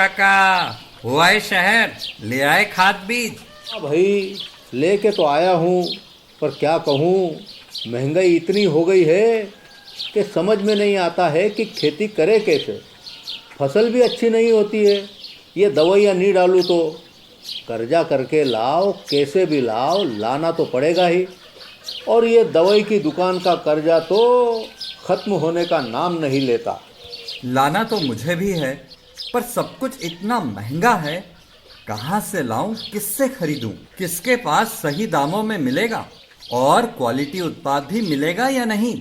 काका, हुआ है शहर, ले आए खाद बीज। हाँ भाई, लेके तो आया हूँ, पर क्या कहूँ, महंगाई इतनी हो गई है कि समझ में नहीं आता है कि खेती करे कैसे। फसल भी अच्छी नहीं होती है, ये दवाइयाँ नहीं डालूँ तो कर्जा करके लाओ, कैसे भी लाओ, लाना तो पड़ेगा ही। और ये दवाई की दुकान का कर्जा तो ख़त्म होने का नाम नहीं लेता। लाना तो मुझे भी है, पर सब कुछ इतना महंगा है, कहाँ से लाऊं, किससे खरीदूं, किसके पास सही दामों में मिलेगा और क्वालिटी उत्पाद भी मिलेगा या नहीं।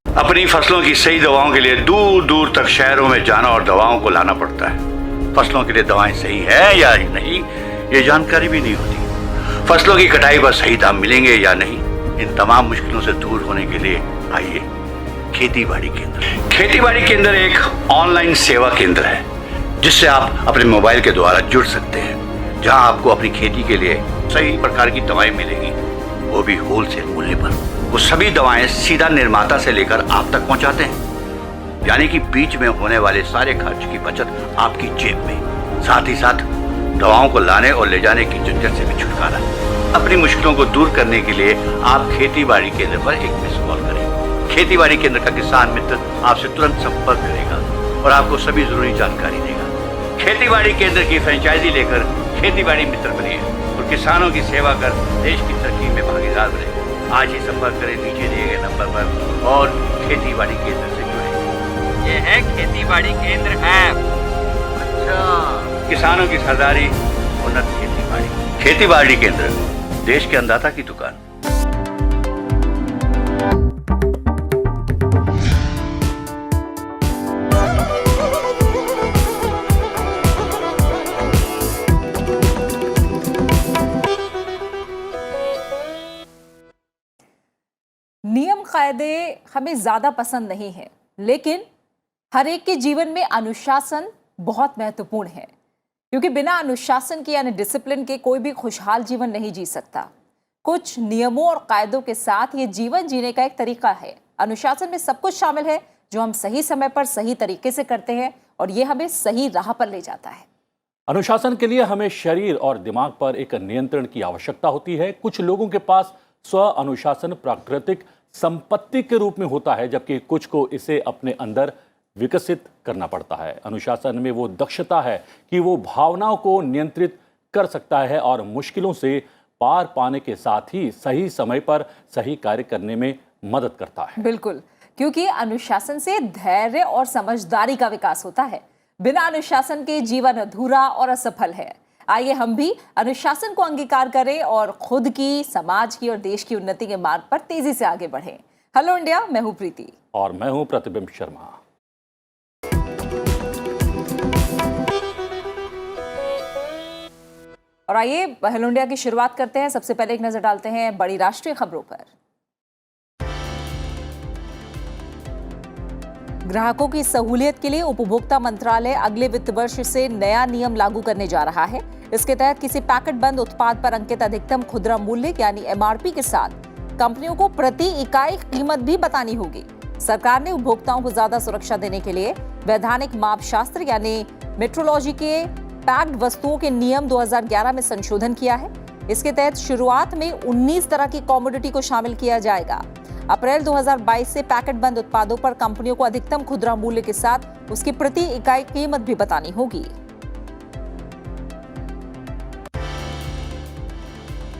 अपनी फसलों की सही दवाओं के लिए दूर दूर तक शहरों में जाना और दवाओं को लाना पड़ता है। फसलों के लिए दवाएं सही है या नहीं, ये जानकारी भी नहीं होती। फसलों की कटाई पर सही दाम मिलेंगे या नहीं, इन तमाम मुश्किलों से दूर होने के लिए आइए खेती बाड़ी केंद्र। खेती बाड़ी केंद्र एक ऑनलाइन सेवा केंद्र है जिससे आप अपने मोबाइल के द्वारा जुड़ सकते हैं, जहां आपको अपनी खेती के लिए सही प्रकार की दवाएं मिलेंगी, वो भी होलसेल मूल्य पर। वो सभी दवाएं सीधा निर्माता से लेकर आप तक पहुंचाते हैं, यानी कि बीच में होने वाले सारे खर्च की बचत आपकी जेब में। साथ ही साथ दवाओं को लाने और ले जाने की झंझट से भी छुटकारा। अपनी मुश्किलों को दूर करने के लिए आप खेती बाड़ी केंद्र पर एक मिस कॉल करें। खेती बाड़ी केंद्र का किसान मित्र आपसे तुरंत संपर्क करेगा और आपको सभी जरूरी जानकारी देगा। खेती बाड़ी केंद्र की फ्रेंचाइजी लेकर खेती बाड़ी मित्र बनिए और किसानों की सेवा कर देश की तरक्की में भागीदार बने। आज ही संपर्क करें नीचे दिए गए नंबर पर और खेती बाड़ी केंद्र से जुड़े। ये है खेती बाड़ी केंद्र ऐप। अच्छा, किसानों की सरदारी, उन्नत खेती बाड़ी। खेती बाड़ी केंद्र, देश के अन्नदाता की दुकान। नियम कायदे हमें ज्यादा पसंद नहीं है, लेकिन हर एक के जीवन में अनुशासन बहुत महत्वपूर्ण है, क्योंकि बिना अनुशासन के यानी डिसिप्लिन के कोई भी खुशहाल जीवन नहीं जी सकता। कुछ नियमों और कायदों के साथ ये जीवन जीने का एक तरीका है। अनुशासन में सब कुछ शामिल है जो हम सही समय पर सही तरीके से करते हैं और ये हमें सही राह पर ले जाता है। अनुशासन के लिए हमें शरीर और दिमाग पर एक नियंत्रण की आवश्यकता होती है। कुछ लोगों के पास स्व अनुशासन प्राकृतिक संपत्ति के रूप में होता है, जबकि कुछ को इसे अपने अंदर विकसित करना पड़ता है। अनुशासन में वो दक्षता है कि वो भावनाओं को नियंत्रित कर सकता है और मुश्किलों से पार पाने के साथ ही सही समय पर सही कार्य करने में मदद करता है। बिल्कुल, क्योंकि अनुशासन से धैर्य और समझदारी का विकास होता है। बिना अनुशासन के जीवन अधूरा और असफल है। आइए हम भी अनुशासन को अंगीकार करें और खुद की, समाज की और देश की उन्नति के मार्ग पर तेजी से आगे बढ़ें। हेलो इंडिया, मैं हूं प्रीति और मैं हूं प्रतिबिंब शर्मा। और आइए हेलो इंडिया की शुरुआत करते हैं। सबसे पहले एक नजर डालते हैं बड़ी राष्ट्रीय खबरों पर। ग्राहकों की सहूलियत के लिए उपभोक्ता मंत्रालय अगले वित्त वर्ष से नया नियम लागू करने जा रहा है। इसके तहत किसी पैकेट बंद उत्पाद पर अंकित अधिकतम खुदरा मूल्य यानी एमआरपी के साथ कंपनियों को प्रति इकाई कीमत भी बतानी होगी। सरकार ने उपभोक्ताओं को ज्यादा सुरक्षा देने के लिए वैधानिक माप शास्त्र यानी मेट्रोलॉजी के पैक्ड वस्तुओं के नियम 2011 में संशोधन किया है। इसके तहत शुरुआत में 19 तरह की कमोडिटी को शामिल किया जाएगा। अप्रैल 2022 से पैकेट बंद उत्पादों पर कंपनियों को अधिकतम खुदरा मूल्य के साथ उसकी प्रति इकाई कीमत भी बतानी होगी।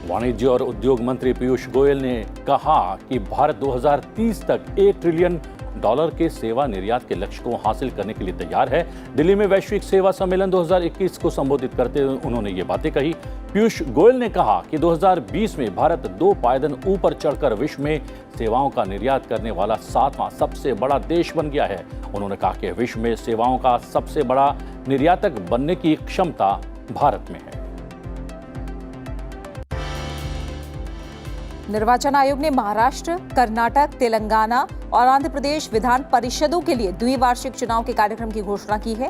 वाणिज्य और उद्योग मंत्री पीयूष गोयल ने कहा कि भारत 2030 तक $1 ट्रिलियन के सेवा निर्यात के लक्ष्य को हासिल करने के लिए तैयार है। दिल्ली में वैश्विक सेवा सम्मेलन 2021 को संबोधित करते हुए उन्होंने ये बातें कही। पीयूष गोयल ने कहा कि 2020 में भारत 2 पायदान ऊपर चढ़कर विश्व में सेवाओं का निर्यात करने वाला 7वां सबसे बड़ा देश बन गया है। उन्होंने कहा कि विश्व में सेवाओं का सबसे बड़ा निर्यातक बनने की क्षमता भारत में है। निर्वाचन आयोग ने महाराष्ट्र, कर्नाटक, तेलंगाना और आंध्र प्रदेश विधान परिषदों के लिए द्विवार्षिक चुनाव के कार्यक्रम की घोषणा की है।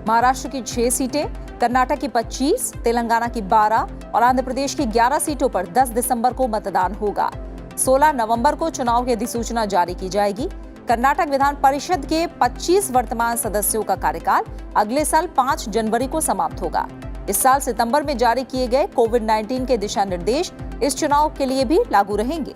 महाराष्ट्र की 6 सीटें, कर्नाटक की 25, तेलंगाना की 12 और आंध्र प्रदेश की 11 सीटों पर 10 दिसंबर को मतदान होगा। 16 नवंबर को चुनाव की अधिसूचना जारी की जाएगी। कर्नाटक विधान परिषद के 25 वर्तमान सदस्यों का कार्यकाल अगले साल 5 जनवरी को समाप्त होगा। इस साल सितंबर में जारी किए गए कोविड-19 के दिशा निर्देश इस चुनाव के लिए भी लागू रहेंगे।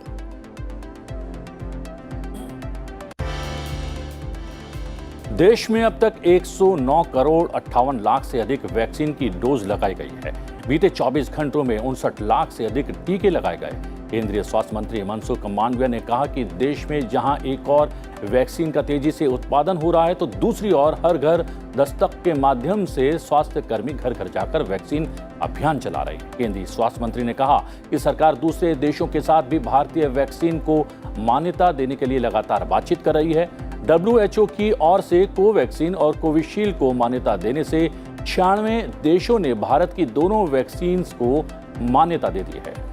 देश में अब तक 109 करोड़ 58 लाख से अधिक वैक्सीन की डोज लगाई गई है। बीते 24 घंटों में 59 लाख से अधिक टीके लगाए गए। केंद्रीय स्वास्थ्य मंत्री मनसुख मांडविया ने कहा कि देश में जहां एक और वैक्सीन का तेजी से उत्पादन हो रहा है, तो दूसरी ओर हर घर दस्तक के माध्यम से स्वास्थ्य कर्मी घर घर जाकर वैक्सीन अभियान चला रहे हैं। केंद्रीय स्वास्थ्य मंत्री ने कहा कि सरकार दूसरे देशों के साथ भी भारतीय वैक्सीन को मान्यता देने के लिए लगातार बातचीत कर रही है। WHO की ओर से कोवैक्सीन और कोविशील्ड को मान्यता देने से 96 देशों ने भारत की दोनों वैक्सीन को मान्यता दे दी है।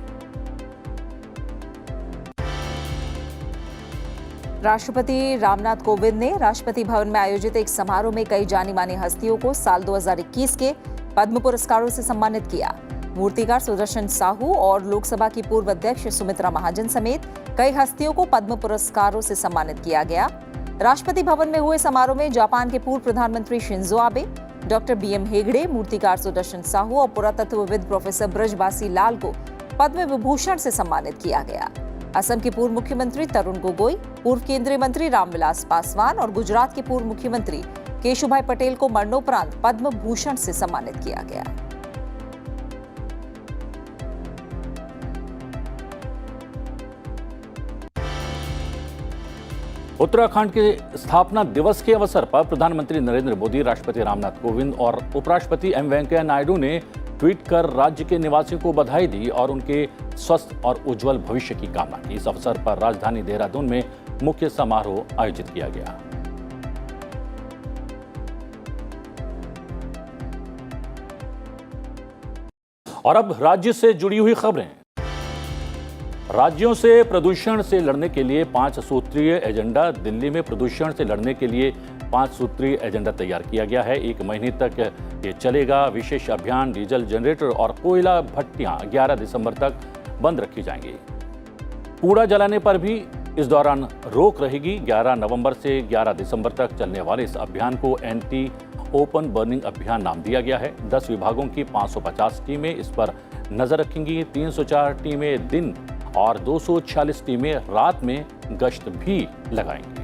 राष्ट्रपति रामनाथ कोविंद ने राष्ट्रपति भवन में आयोजित एक समारोह में कई जानी मानी हस्तियों को साल 2021 के पद्म पुरस्कारों से सम्मानित किया। मूर्तिकार सुदर्शन साहू और लोकसभा की पूर्व अध्यक्ष सुमित्रा महाजन समेत कई हस्तियों को पद्म पुरस्कारों से सम्मानित किया गया। राष्ट्रपति भवन में हुए समारोह में जापान के पूर्व प्रधानमंत्री Shinzo Abe, doctor BM Hegde, मूर्तिकार सुदर्शन साहू और पुरातत्वविद प्रोफेसर ब्रजबासी लाल को पद्म विभूषण से सम्मानित किया गया। असम के पूर्व मुख्यमंत्री तरुण गोगोई, पूर्व केंद्रीय मंत्री रामविलास पासवान और गुजरात के पूर्व मुख्यमंत्री केशुभाई पटेल को मरणोपरांत पद्म भूषण से सम्मानित किया गया। उत्तराखंड के स्थापना दिवस के अवसर पर प्रधानमंत्री नरेंद्र मोदी, राष्ट्रपति रामनाथ कोविंद और उपराष्ट्रपति M वेंकैया नायडू ने ट्वीट कर राज्य के निवासियों को बधाई दी और उनके स्वस्थ और उज्जवल भविष्य की कामना की। इस अवसर पर राजधानी देहरादून में मुख्य समारोह आयोजित किया गया। और अब राज्य से जुड़ी हुई खबरें। राज्यों से प्रदूषण से लड़ने के लिए 5 सूत्रीय एजेंडा। दिल्ली में प्रदूषण से लड़ने के लिए 5 सूत्रीय एजेंडा तैयार किया गया है। 1 महीने तक ये चलेगा। विशेष अभियान डीजल जनरेटर और कोयला भट्टियां 11 दिसंबर तक बंद रखी जाएंगी। कूड़ा जलाने पर भी इस दौरान रोक रहेगी। 11 नवंबर से 11 दिसंबर तक चलने वाले इस अभियान को एंटी ओपन बर्निंग अभियान नाम दिया गया है। 10 विभागों की 550 टीमें इस पर नजर रखेंगी। 304 टीमें दिन और 246 टीमें रात में गश्त भी लगाएंगी।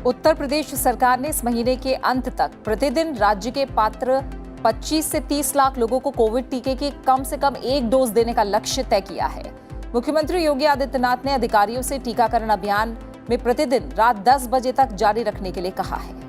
उत्तर प्रदेश सरकार ने इस महीने के अंत तक प्रतिदिन राज्य के पात्र 25 से 30 लाख लोगों को कोविड टीके की कम से कम 1 डोज देने का लक्ष्य तय किया है। मुख्यमंत्री योगी आदित्यनाथ ने अधिकारियों से टीकाकरण अभियान में प्रतिदिन रात 10 बजे तक जारी रखने के लिए कहा है।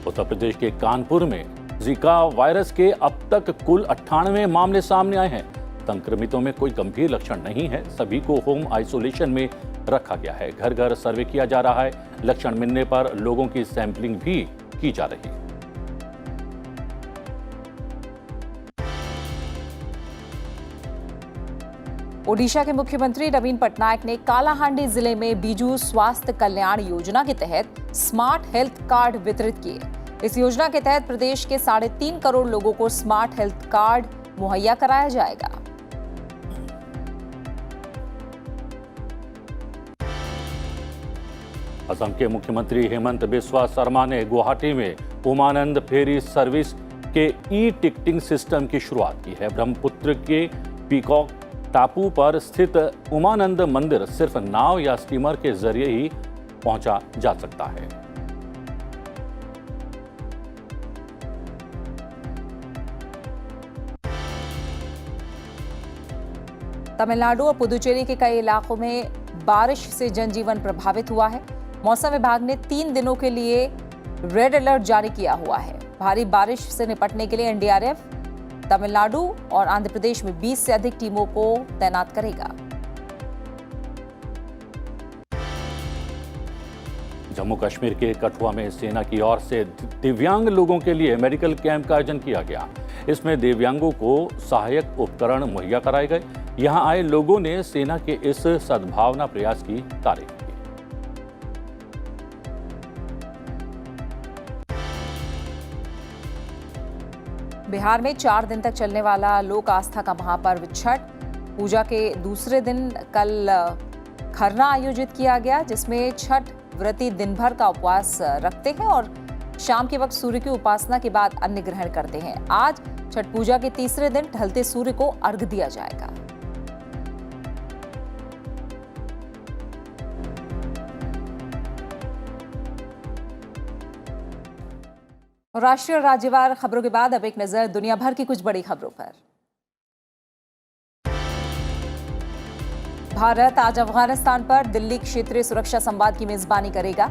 उत्तर प्रदेश के कानपुर में जीका वायरस के अब तक कुल 98 मामले सामने आए हैं। संक्रमितों में कोई गंभीर लक्षण नहीं है। सभी को होम आइसोलेशन में रखा गया है। घर घर सर्वे किया जा रहा है। लक्षण मिलने पर लोगों की सैंपलिंग भी की जा रही है। ओडिशा के मुख्यमंत्री नवीन पटनायक ने कालाहांडी जिले में बीजू स्वास्थ्य कल्याण योजना के तहत स्मार्ट हेल्थ कार्ड वितरित किए। इस योजना के तहत प्रदेश के 3.5 करोड़ लोगों को स्मार्ट हेल्थ कार्ड मुहैया कराया जाएगा। असम के मुख्यमंत्री हेमंत बिस्वा शर्मा ने गुवाहाटी में उमानंद फेरी सर्विस के ई-टिकटिंग सिस्टम की शुरुआत की है। ब्रह्मपुत्र के पीकॉक टापू पर स्थित उमानंद मंदिर सिर्फ नाव या स्टीमर के जरिए ही पहुंचा जा सकता है। तमिलनाडु और पुदुचेरी के कई इलाकों में बारिश से जनजीवन प्रभावित हुआ है। मौसम विभाग ने 3 दिनों के लिए रेड अलर्ट जारी किया हुआ है। भारी बारिश से निपटने के लिए एनडीआरएफ तमिलनाडु और आंध्र प्रदेश में 20 से अधिक टीमों को तैनात करेगा। जम्मू कश्मीर के कठुआ में सेना की ओर से दिव्यांग लोगों के लिए मेडिकल कैंप का आयोजन किया गया। इसमें दिव्यांगों को सहायक उपकरण मुहैया कराए गए। यहां आए लोगों ने सेना के इस सद्भावना प्रयास की तारीफ की। बिहार में 4 दिन तक चलने वाला लोक आस्था का महापर्व छठ पूजा के दूसरे दिन कल खरना आयोजित किया गया, जिसमें छठ व्रती दिन भर का उपवास रखते हैं और शाम के वक्त सूर्य की उपासना के बाद अन्न ग्रहण करते हैं। आज छठ पूजा के तीसरे दिन ढलते सूर्य को अर्घ दिया जाएगा। राष्ट्रीय और राज्यवार खबरों के बाद अब एक नजर दुनिया भर की कुछ बड़ी खबरों पर। भारत आज अफगानिस्तान पर दिल्ली क्षेत्रीय सुरक्षा संवाद की मेजबानी करेगा।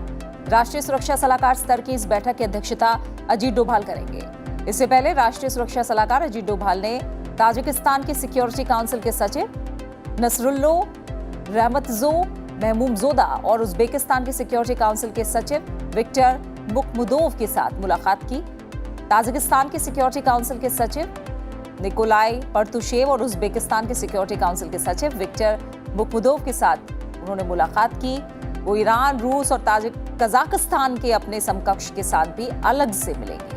राष्ट्रीय सुरक्षा सलाहकार स्तर की इस बैठक की अध्यक्षता अजीत डोभाल करेंगे। इससे पहले राष्ट्रीय सुरक्षा सलाहकार अजीत डोभाल ने ताजिकिस्तान के सिक्योरिटी काउंसिल के सचिव नसरुल्लो रहमतजो महमूमजोदा और उज्बेकिस्तान के सिक्योरिटी काउंसिल के सचिव विक्टर मुखमुदोव के साथ मुलाकात की। ताजिकिस्तान के सिक्योरिटी काउंसिल के सचिव निकोलाई पर्तुशेव और उज्बेकिस्तान के सिक्योरिटी काउंसिल के सचिव विक्टर मुखमुदोव के साथ उन्होंने मुलाकात की। वो ईरान, रूस और कजाकिस्तान के अपने समकक्ष के साथ भी अलग से मिलेंगे।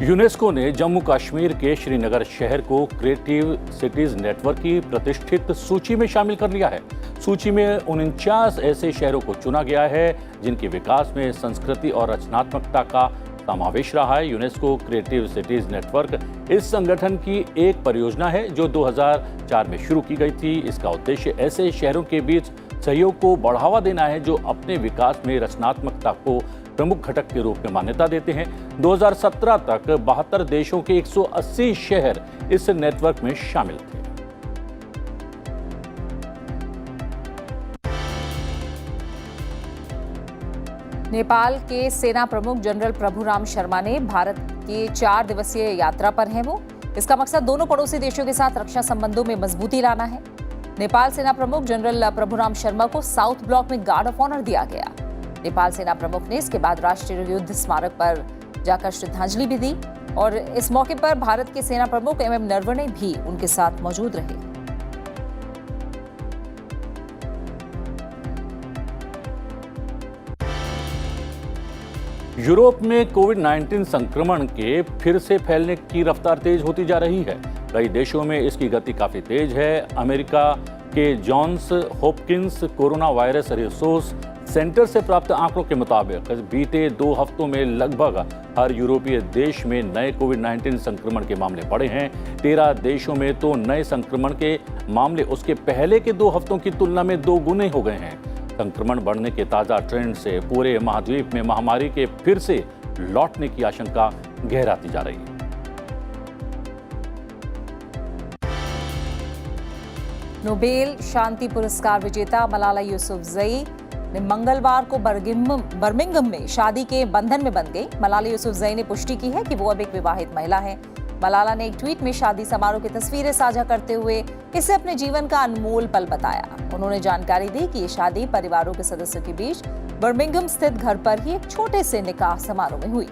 यूनेस्को ने जम्मू कश्मीर के श्रीनगर शहर को क्रिएटिव सिटीज नेटवर्क की प्रतिष्ठित सूची में शामिल कर लिया है। सूची में 49 ऐसे शहरों को चुना गया है जिनके विकास में संस्कृति और रचनात्मकता का समावेश रहा है। यूनेस्को क्रिएटिव सिटीज नेटवर्क इस संगठन की एक परियोजना है जो 2004 में शुरू की गई थी। इसका उद्देश्य ऐसे शहरों के बीच सहयोग को बढ़ावा देना है जो अपने विकास में रचनात्मकता को प्रमुख घटक के रूप में मान्यता देते हैं। 2017 तक 72 देशों के 180 शहर इस नेटवर्क में शामिल थे। नेपाल के सेना प्रमुख जनरल प्रभुराम शर्मा ने भारत की 4 दिवसीय यात्रा पर हैं वो। इसका मकसद दोनों पड़ोसी देशों के साथ रक्षा संबंधों में मजबूती लाना है। नेपाल सेना प्रमुख जनरल प्रभुराम शर्मा को साउथ ब्लॉक में गार्ड ऑफ ऑनर दिया गया। नेपाल सेना प्रमुख ने इसके बाद राष्ट्रीय युद्ध स्मारक पर जाकर श्रद्धांजलि भी दी और इस मौके पर भारत के सेना प्रमुख एमएम नरवणे भी उनके साथ मौजूद रहे। यूरोप में कोविड-19 संक्रमण के फिर से फैलने की रफ्तार तेज होती जा रही है। कई देशों में इसकी गति काफी तेज है। अमेरिका के Johns Hopkins coronavirus resource centre से प्राप्त आंकड़ों के मुताबिक बीते 2 हफ्तों में लगभग हर यूरोपीय देश में नए कोविड-19 संक्रमण के मामले बढ़े हैं। 13 देशों में तो नए संक्रमण के मामले उसके पहले के 2 हफ्तों की तुलना में 2 गुने हो गए हैं। संक्रमण बढ़ने के ताजा ट्रेंड से पूरे महाद्वीप में महामारी के फिर से लौटने की आशंका गहराती जा रही है। नोबेल शांति पुरस्कार विजेता मलाला यूसुफजई ने मंगलवार को बर्मिंघम में शादी के बंधन में बंध गई। मलाला यूसुफजई ने पुष्टि की है कि वो अब एक विवाहित महिला है। मलाला ने एक ट्वीट में शादी समारोह की तस्वीरें साझा करते हुए इसे अपने जीवन का अनमोल पल बताया। उन्होंने जानकारी दी कि ये शादी परिवारों के सदस्यों के बीच बर्मिंघम स्थित घर पर ही एक छोटे से निकाह समारोह में हुई।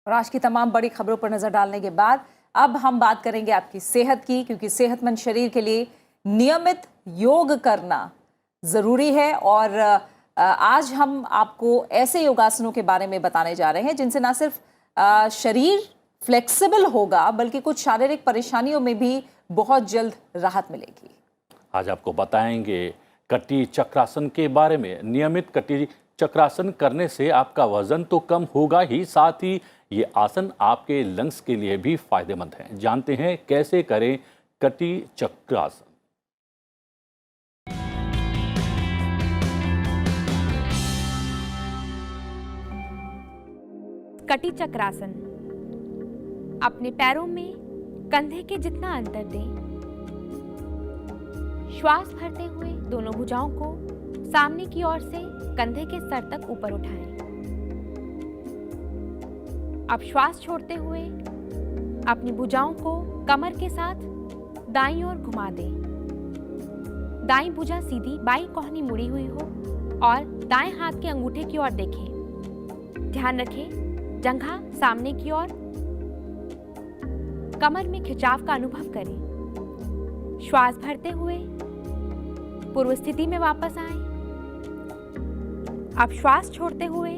और आज की तमाम बड़ी खबरों पर नजर डालने के बाद अब हम बात करेंगे आपकी सेहत की, क्योंकि सेहतमंद शरीर के लिए नियमित योग करना जरूरी है। और आज हम आपको ऐसे योगासनों के बारे में बताने जा रहे हैं जिनसे ना सिर्फ शरीर फ्लेक्सिबल होगा बल्कि कुछ शारीरिक परेशानियों में भी बहुत जल्द राहत मिलेगी। आज आपको बताएंगे कटी चक्रासन के बारे में। नियमित कटी चक्रासन करने से आपका वजन तो कम होगा ही, साथ ही ये आसन आपके लंग्स के लिए भी फायदेमंद है। जानते हैं कैसे करें कटी चक्रासन। कटी चक्रासन। अपने पैरों में कंधे के जितना अंतर दें। श्वास भरते हुए दोनों भुजाओं को सामने की ओर से कंधे के सर तक ऊपर उठाएं। अब श्वास छोड़ते हुए अपनी भुजाओं को कमर के साथ दाईं ओर घुमा दें। दाईं भुजा सीधी, बाईं कोहनी मुड़ी हुई हो और दाएं हाथ के अंगूठे की ओर देखें। ध्यान रखें, जंघा सामने की ओर, कमर में खिंचाव का अनुभव करें। श्वास भरते हुए पूर्व स्थिति में वापस आएं। अब श्वास छोड़ते हुए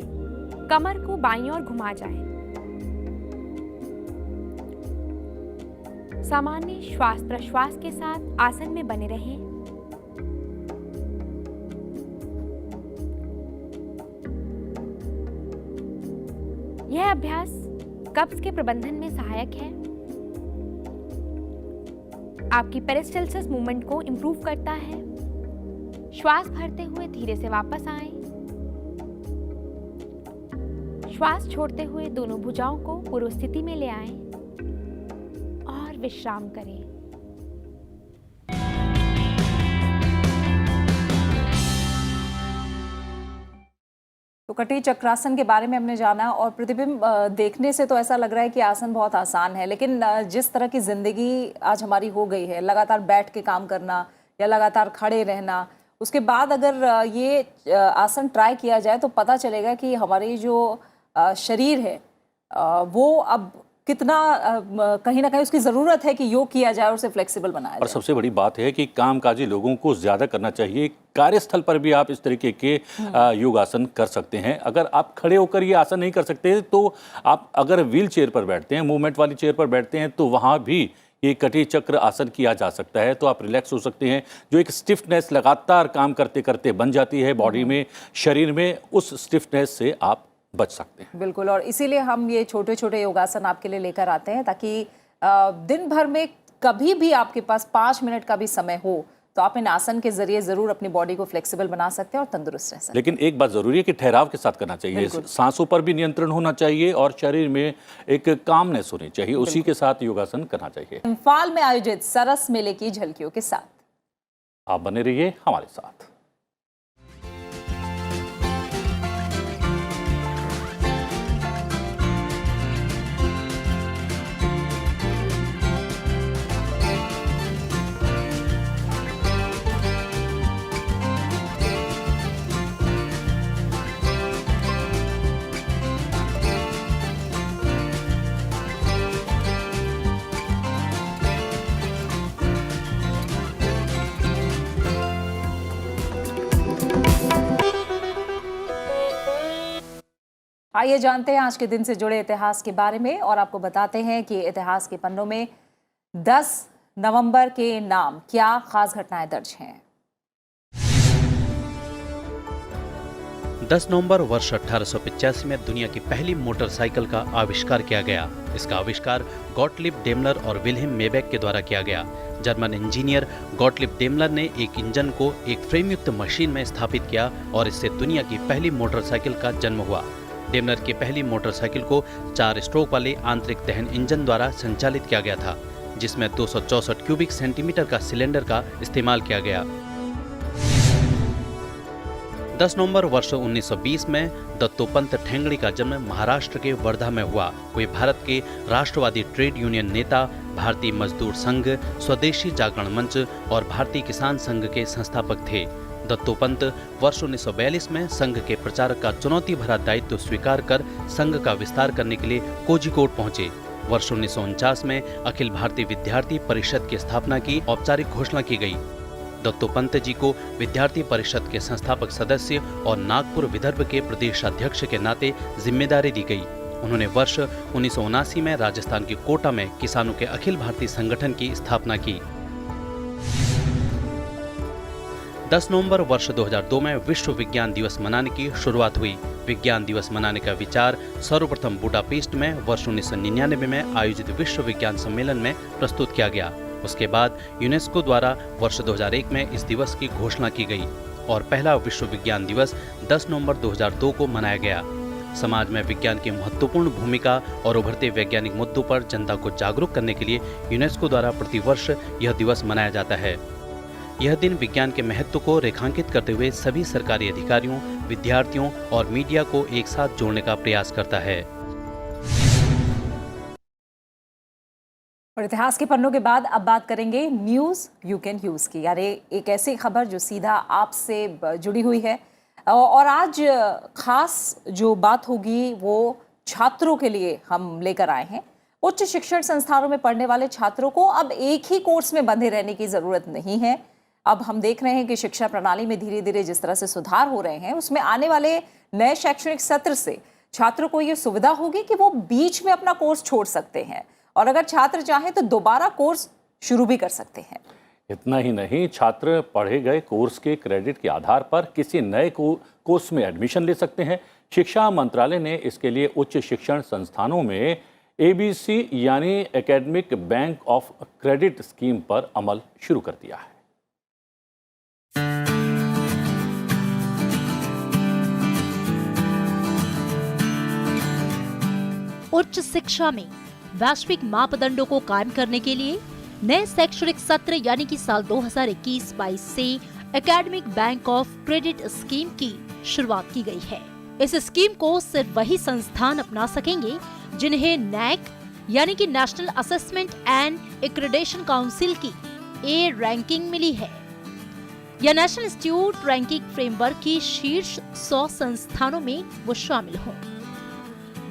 कमर को बाईं ओर घुमा जाएं। सामान्य श्वास प्रश्वास के साथ आसन में बने रहें। यह अभ्यास कब्ज के प्रबंधन में सहायक है, आपकी पेरिस्टल्सिस मूवमेंट को इंप्रूव करता है। श्वास भरते हुए धीरे से वापस आएं। श्वास छोड़ते हुए दोनों भुजाओं को पूर्व स्थिति में ले आएं और विश्राम करें। तो कटी चक्रासन के बारे में हमने जाना और प्रतिबिंब देखने से तो ऐसा लग रहा है कि आसन बहुत आसान है, लेकिन जिस तरह की जिंदगी आज हमारी हो गई है, लगातार बैठ के काम करना या लगातार खड़े रहना, उसके बाद अगर ये आसन ट्राई किया जाए तो पता चलेगा कि हमारी जो शरीर है वो अब कितना कहीं ना कहीं उसकी ज़रूरत है कि योग किया जाए और उसे फ्लेक्सिबल बनाया जाए। और सबसे बड़ी बात है कि कामकाजी लोगों को ज़्यादा करना चाहिए। कार्यस्थल पर भी आप इस तरीके के योगासन कर सकते हैं। अगर आप खड़े होकर ये आसन नहीं कर सकते तो आप अगर व्हील चेयर पर बैठते हैं, मूवमेंट वाली चेयर पर बैठते हैं, तो वहाँ भी ये कटी चक्र आसन किया जा सकता है। तो आप रिलैक्स हो सकते हैं। जो एक स्टिफनेस लगातार काम करते करते बन जाती है बॉडी में, शरीर में, उस स्टिफनेस से आप बच सकते हैं। बिल्कुल, और इसीलिए हम ये छोटे छोटे योगासन आपके लिए लेकर आते हैं ताकि दिन भर में कभी भी आपके पास 5 मिनट का भी समय हो तो आप इन आसन के जरिए जरूर अपनी बॉडी को फ्लेक्सिबल बना सकते हैं और तंदुरुस्त रह सकते हैं। लेकिन एक बात जरूरी है कि ठहराव के साथ करना चाहिए, सांसों पर भी नियंत्रण होना चाहिए और शरीर में एक कामनेस होनी चाहिए, उसी के साथ योगासन करना चाहिए। इम्फाल में आयोजित सरस मेले की झलकियों के साथ आप बने रहिए हमारे साथ। आइए जानते हैं आज के दिन से जुड़े इतिहास के बारे में और आपको बताते हैं कि इतिहास के पन्नों में 10 नवंबर के नाम क्या खास घटनाएं दर्ज हैं। 10 नवंबर वर्ष 1885 में दुनिया की पहली मोटरसाइकिल का आविष्कार किया गया। इसका आविष्कार गॉटलिब डेमलर और विल्हेम मेबेक के द्वारा किया गया। जर्मन इंजीनियर गॉटलिब डेमलर ने एक इंजन को एक फ्रेमयुक्त मशीन में स्थापित किया और इससे दुनिया की पहली मोटरसाइकिल का जन्म हुआ। डेमलर की पहली मोटरसाइकिल को 4 स्ट्रोक वाले आंतरिक दहन इंजन द्वारा संचालित किया गया था, जिसमें 264 क्यूबिक सेंटीमीटर का सिलेंडर का इस्तेमाल किया गया। 10 नवंबर वर्ष 1920 में दत्तोपंत ठेंगड़ी का जन्म महाराष्ट्र के वर्धा में हुआ। वे भारत के राष्ट्रवादी ट्रेड यूनियन नेता, भारतीय मजदूर संघ, स्वदेशी जागरण मंच और भारतीय किसान संघ के संस्थापक थे। दत्तोपंत वर्ष 1942 में संघ के प्रचारक का चुनौती भरा दायित्व स्वीकार कर संघ का विस्तार करने के लिए कोझिकोड पहुंचे। वर्ष 1949 में अखिल भारतीय विद्यार्थी परिषद की स्थापना की औपचारिक घोषणा की गई। दत्तोपंत जी को विद्यार्थी परिषद के संस्थापक सदस्य और नागपुर विदर्भ के प्रदेशाध्यक्ष के नाते जिम्मेदारी दी गई। उन्होंने वर्ष 1979 में राजस्थान के कोटा में किसानों के अखिल भारतीय संगठन की स्थापना की। 10 नवंबर वर्ष 2002 में विश्व विज्ञान दिवस मनाने की शुरुआत हुई। विज्ञान दिवस मनाने का विचार सर्वप्रथम बुडापेस्ट में वर्ष 1999 में आयोजित विश्व विज्ञान सम्मेलन में प्रस्तुत किया गया। उसके बाद यूनेस्को द्वारा वर्ष 2001 में इस दिवस की घोषणा की गई और पहला विश्व विज्ञान दिवस 10 नवंबर 2002 को मनाया गया। समाज में विज्ञान की महत्वपूर्ण भूमिका और उभरते वैज्ञानिक मुद्दों पर जनता को जागरूक करने के लिए यूनेस्को द्वारा प्रतिवर्ष यह दिवस मनाया जाता है। यह दिन विज्ञान के महत्व को रेखांकित करते हुए सभी सरकारी अधिकारियों, विद्यार्थियों और मीडिया को एक साथ जोड़ने का प्रयास करता है। और इतिहास के पन्नों के बाद अब बात करेंगे न्यूज़ यू कैन यूज़ की, यानी एक ऐसी खबर जो सीधा आपसे जुड़ी हुई है। और आज खास जो बात होगी वो छात्रों के लिए हम लेकर आए हैं। उच्च शिक्षण संस्थानों में पढ़ने वाले छात्रों को अब एक ही कोर्स में बंधे रहने की ज़रूरत नहीं है। अब हम देख रहे हैं कि शिक्षा प्रणाली में धीरे धीरे जिस तरह से सुधार हो रहे हैं, उसमें आने वाले नए शैक्षणिक सत्र से छात्रों को ये सुविधा होगी कि वो बीच में अपना कोर्स छोड़ सकते हैं और अगर छात्र चाहें तो दोबारा कोर्स शुरू भी कर सकते हैं। इतना ही नहीं, छात्र पढ़े गए कोर्स के क्रेडिट के आधार पर किसी नए कोर्स में एडमिशन ले सकते हैं। शिक्षा मंत्रालय ने इसके लिए उच्च शिक्षण संस्थानों में ABC यानी academic bank of credit scheme पर अमल शुरू कर दिया है। उच्च शिक्षा में वैश्विक मापदंडों को कायम करने के लिए नए शैक्षणिक सत्र यानी कि साल 2021-22 से academic bank of credit scheme की शुरुआत की गई है। इस स्कीम को सिर्फ वही संस्थान अपना सकेंगे जिन्हें NAAC यानी कि national assessment and accreditation council की A रैंकिंग मिली है या नेशनल इंस्टीट्यूट रैंकिंग फ्रेमवर्क की शीर्ष 100 संस्थानों में वो शामिल हों।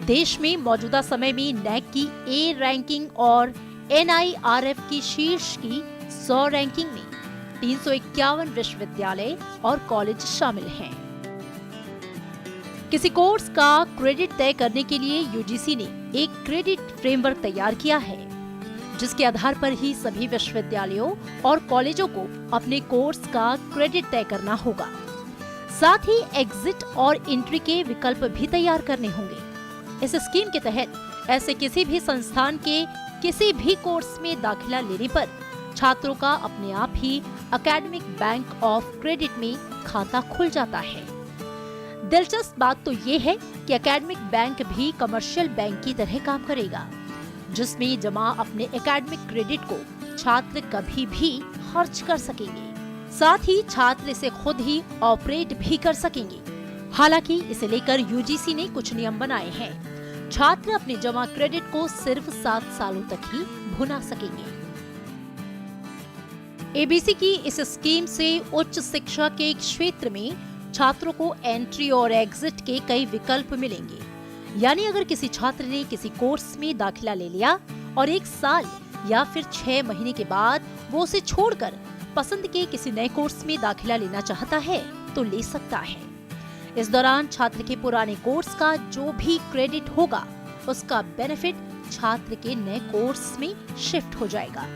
देश में मौजूदा समय में NAAC की A रैंकिंग और NIRF की शीर्ष की 100 रैंकिंग में 351 विश्वविद्यालय और कॉलेज शामिल हैं। किसी कोर्स का क्रेडिट तय करने के लिए UGC ने एक क्रेडिट फ्रेमवर्क तैयार किया है, जिसके आधार पर ही सभी विश्वविद्यालयों और कॉलेजों को अपने कोर्स का क्रेडिट तय करना होगा। साथ ही एग्जिट और एंट्री के विकल्प भी तैयार करने होंगे। इस स्कीम के तहत ऐसे किसी भी संस्थान के किसी भी कोर्स में दाखिला लेने पर छात्रों का अपने आप ही एकेडमिक बैंक ऑफ क्रेडिट में खाता खुल जाता है। दिलचस्प बात तो ये है कि एकेडमिक बैंक भी कमर्शियल बैंक की तरह काम करेगा, जिसमें जमा अपने एकेडमिक क्रेडिट को छात्र कभी भी खर्च कर सकेंगे। साथ ही छात्र इसे खुद ही ऑपरेट भी कर सकेंगे। हालांकि इसे लेकर UGC ने कुछ नियम बनाए हैं। छात्र अपने जमा क्रेडिट को सिर्फ 7 सालों तक ही भुना सकेंगे। ABC की इस स्कीम से उच्च शिक्षा के क्षेत्र में छात्रों को एंट्री और एग्जिट के कई विकल्प मिलेंगे। यानी अगर किसी छात्र ने किसी कोर्स में दाखिला ले लिया और 1 साल या फिर 6 महीने के बाद वो उसे छोड़कर पसंद के किसी नए कोर्स में दाखिला लेना चाहता है तो ले सकता है। इस दौरान छात्र के पुराने कोर्स का जो भी क्रेडिट होगा उसका बेनिफिट छात्र के नए कोर्स में शिफ्ट हो जाएगा।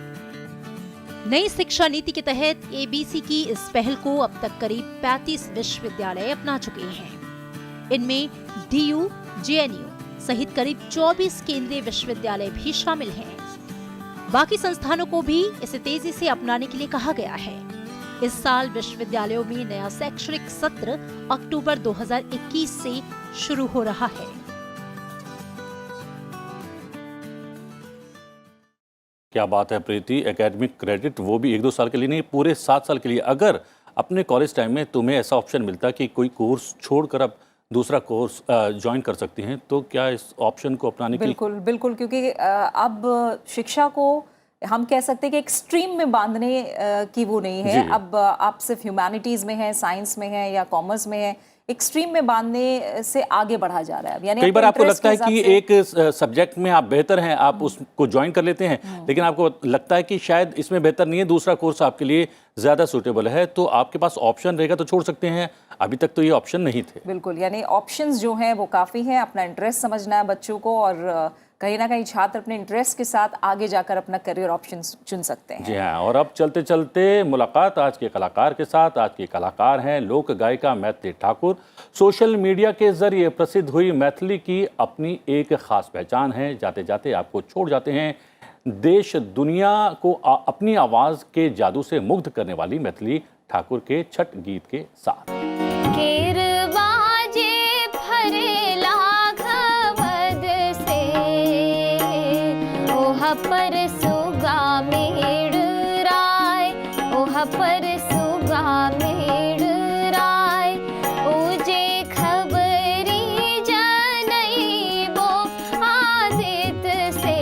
नई शिक्षा नीति के तहत ABC की इस पहल को अब तक करीब 35 विश्वविद्यालय अपना चुके हैं। इनमें DU, JNU सहित करीब 24 केंद्रीय विश्वविद्यालय भी शामिल हैं। बाकी संस्थानों को भी इसे तेजी से अपनाने के लिए कहा गया है। इस साल विश्वविद्यालयों में नया शैक्षणिक सत्र अक्टूबर 2021 से शुरू हो रहा है। क्या बात है प्रीति, एकेडमिक क्रेडिट वो भी 1-2 साल के लिए नहीं, पूरे 7 साल के लिए। अगर अपने कॉलेज टाइम में तुम्हें ऐसा ऑप्शन मिलता कि कोई कोर्स छोड़कर अब दूसरा कोर्स ज्वाइन कर सकती हैं, तो क्या इस ऑप्शन को अपनाने की? बिल्कुल बिल्कुल, क्योंकि अब शिक्षा को हम कह सकते हैं कि एक स्ट्रीम में बांधने की वो नहीं है। अब आप सिर्फ ह्यूमैनिटीज में है, साइंस में है या कॉमर्स में है, एक स्ट्रीम में बांधने से आगे बढ़ा जा रहा है। यानी कई बार आपको लगता है कि एक सब्जेक्ट में आप बेहतर हैं, आप उसको ज्वाइन कर लेते हैं, लेकिन आपको लगता है कि शायद इसमें बेहतर नहीं है, दूसरा कोर्स आपके लिए ज़्यादा सूटेबल है, तो आपके पास ऑप्शन रहेगा तो छोड़ सकते हैं। अभी तक तो ये ऑप्शन नहीं थे। बिल्कुल, यानी ऑप्शंस जो हैं वो काफ़ी हैं। अपना इंटरेस्ट समझना है बच्चों को और कहीं ना कहीं छात्र अपने इंटरेस्ट के साथ आगे जाकर अपना करियर ऑप्शन चुन सकते हैं। जी हाँ, और अब चलते चलते मुलाकात आज के कलाकार के साथ। आज के कलाकार हैं लोक गायिका मैथिली ठाकुर। सोशल मीडिया के जरिए प्रसिद्ध हुई मैथिली की अपनी एक खास पहचान है। जाते जाते आपको छोड़ जाते हैं देश दुनिया को अपनी आवाज़ के जादू से मुग्ध करने वाली मैथिली ठाकुर के छठ गीत के साथ। पर सुगा मेड़ राय, ओह पर सुगा मेड़ राय, ओजे खबरी जनई बो आदित से,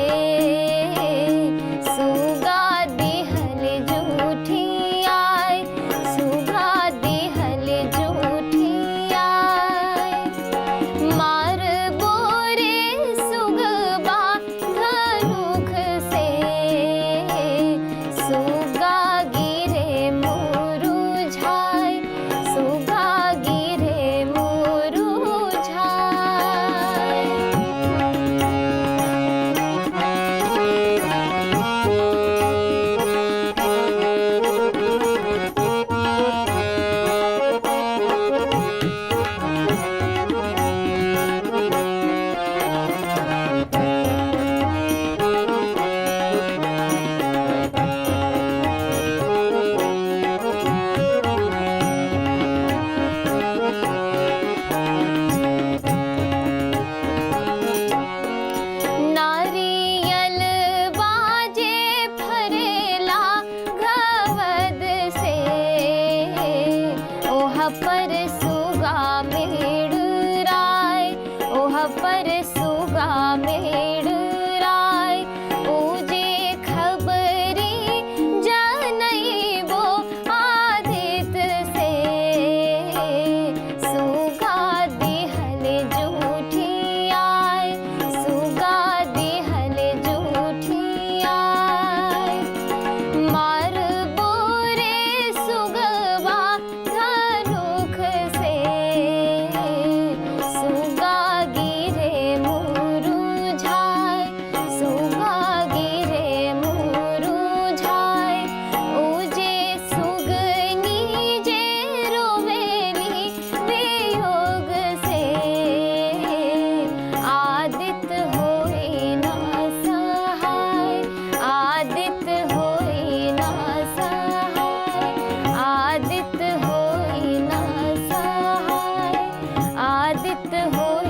होई